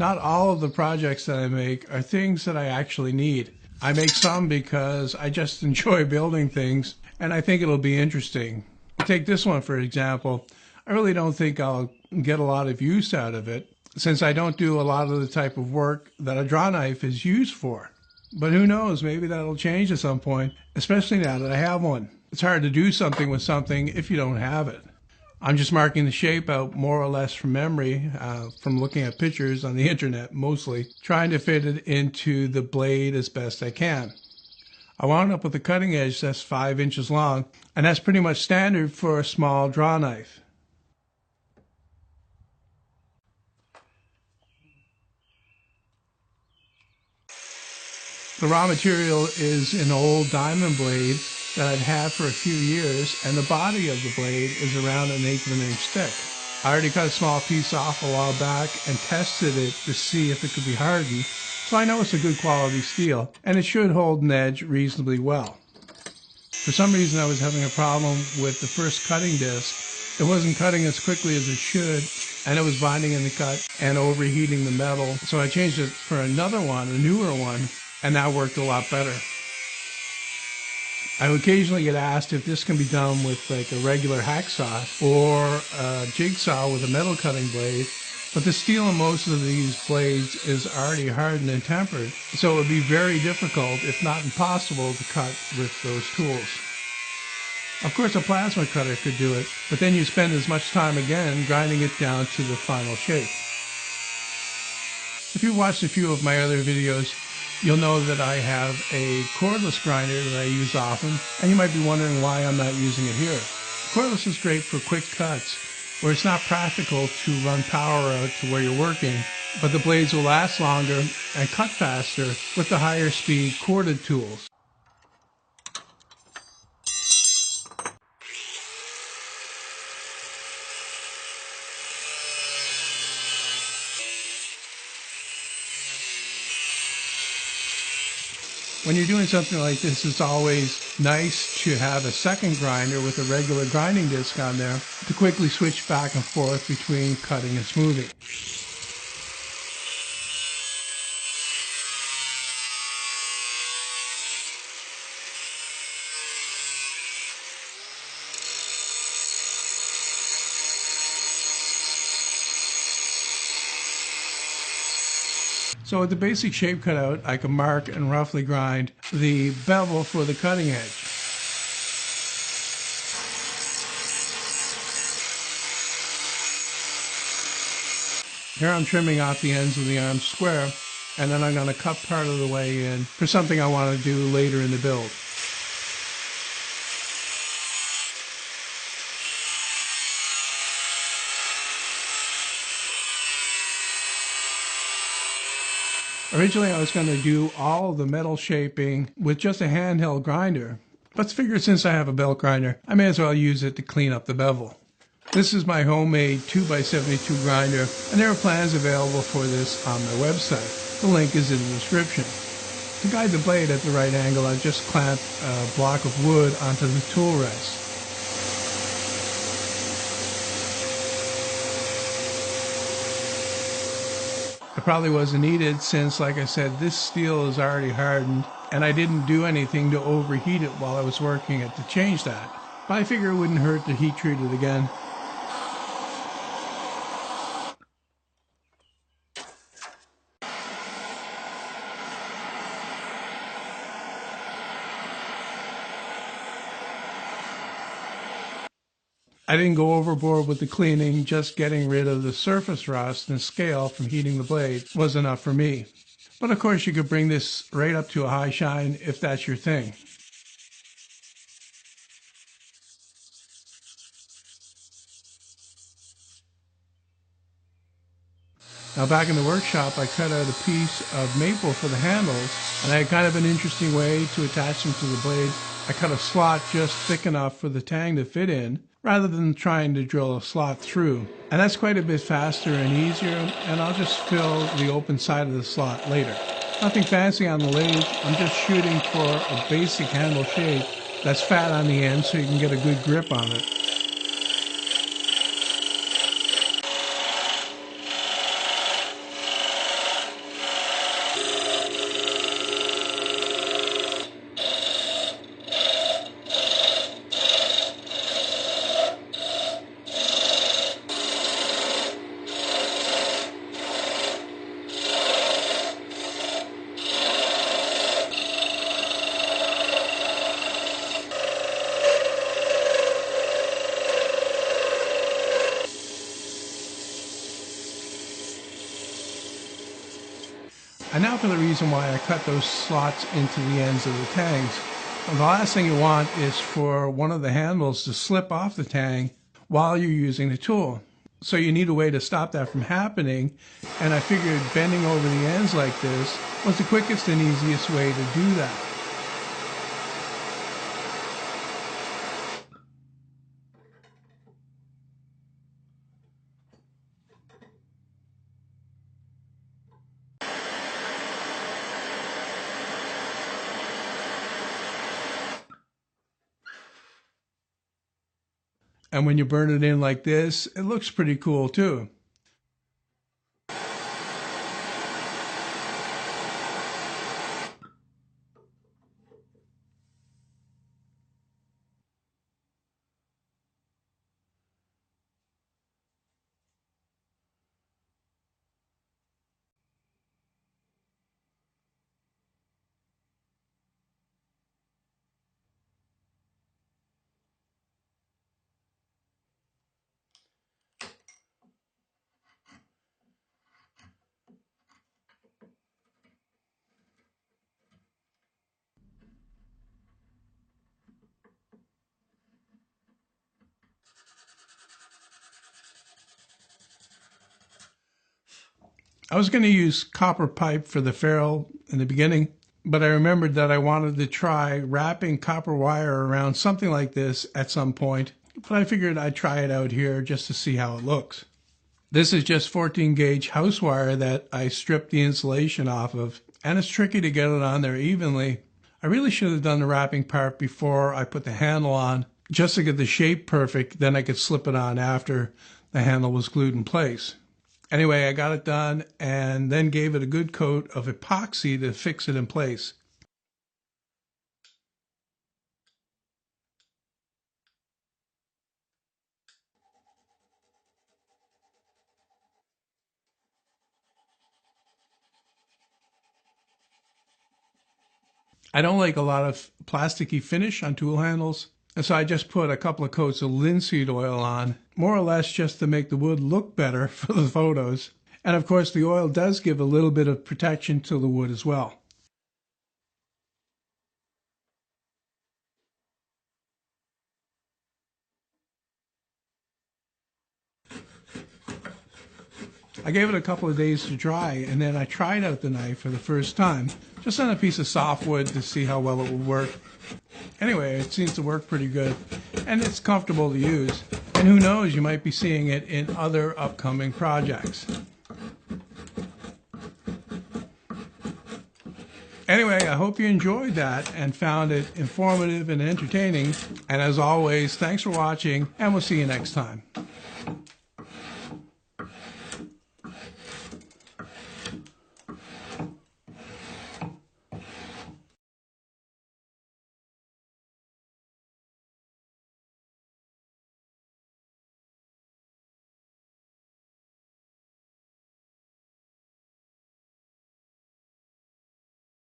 Not all of the projects that I make are things that I actually need. I make some because I just enjoy building things and I think it'll be interesting. Take this one for example. I really don't think I'll get a lot of use out of it since I don't do a lot of the type of work that a draw knife is used for. But who knows, maybe that'll change at some point, especially now that I have one. It's hard to do something with something if you don't have it. I'm just marking the shape out more or less from memory, from looking at pictures on the internet mostly, trying to fit it into the blade as best I can. I wound up with a cutting edge that's 5 inches long, and that's pretty much standard for a small draw knife. The raw material is an old diamond blade that I've had for a few years, and the body of the blade is around 1/8 of an inch thick. I already cut a small piece off a while back and tested it to see if it could be hardened, so I know it's a good quality steel, and it should hold an edge reasonably well. For some reason I was having a problem with the first cutting disc. It wasn't cutting as quickly as it should, and it was binding in the cut and overheating the metal, so I changed it for another one, a newer one, and that worked a lot better. I occasionally get asked if this can be done with like a regular hacksaw or a jigsaw with a metal cutting blade, but the steel in most of these blades is already hardened and tempered, so it would be very difficult, if not impossible, to cut with those tools. Of course a plasma cutter could do it, but then you spend as much time again grinding it down to the final shape. If you've watched a few of my other videos, you'll know that I have a cordless grinder that I use often, and you might be wondering why I'm not using it here. Cordless is great for quick cuts, where it's not practical to run power out to where you're working, but the blades will last longer and cut faster with the higher speed corded tools. When you're doing something like this, it's always nice to have a second grinder with a regular grinding disc on there to quickly switch back and forth between cutting and smoothing. So with the basic shape cutout, I can mark and roughly grind the bevel for the cutting edge. Here I'm trimming off the ends of the arm square, and then I'm going to cut part of the way in for something I want to do later in the build. Originally I was going to do all of the metal shaping with just a handheld grinder, but figured since I have a belt grinder, I may as well use it to clean up the bevel. This is my homemade 2x72 grinder, and there are plans available for this on my website. The link is in the description. To guide the blade at the right angle, I just clamped a block of wood onto the tool rest. It probably wasn't needed since, like I said, this steel is already hardened and I didn't do anything to overheat it while I was working it to change that. But I figure it wouldn't hurt to heat treat it again. I didn't go overboard with the cleaning, just getting rid of the surface rust and scale from heating the blade was enough for me. But of course you could bring this right up to a high shine if that's your thing. Now back in the workshop I cut out a piece of maple for the handles, and I had kind of an interesting way to attach them to the blade. I cut a slot just thick enough for the tang to fit in, rather than trying to drill a slot through. And that's quite a bit faster and easier, and I'll just fill the open side of the slot later. Nothing fancy on the lathe, I'm just shooting for a basic handle shape that's fat on the end so you can get a good grip on it. And now for the reason why I cut those slots into the ends of the tangs. Well, the last thing you want is for one of the handles to slip off the tang while you're using the tool. So you need a way to stop that from happening, and I figured bending over the ends like this was the quickest and easiest way to do that. And when you burn it in like this, it looks pretty cool too. I was going to use copper pipe for the ferrule in the beginning, but I remembered that I wanted to try wrapping copper wire around something like this at some point, but I figured I'd try it out here just to see how it looks. This is just 14 gauge house wire that I stripped the insulation off of, and it's tricky to get it on there evenly. I really should have done the wrapping part before I put the handle on, just to get the shape perfect, then I could slip it on after the handle was glued in place. Anyway, I got it done and then gave it a good coat of epoxy to fix it in place. I don't like a lot of plasticky finish on tool handles, and so I just put a couple of coats of linseed oil on, more or less just to make the wood look better for the photos. And of course, the oil does give a little bit of protection to the wood as well. I gave it a couple of days to dry, and then I tried out the knife for the first time, just on a piece of softwood to see how well it would work. Anyway, it seems to work pretty good, and it's comfortable to use. And who knows, you might be seeing it in other upcoming projects. Anyway, I hope you enjoyed that and found it informative and entertaining. And as always, thanks for watching, and we'll see you next time.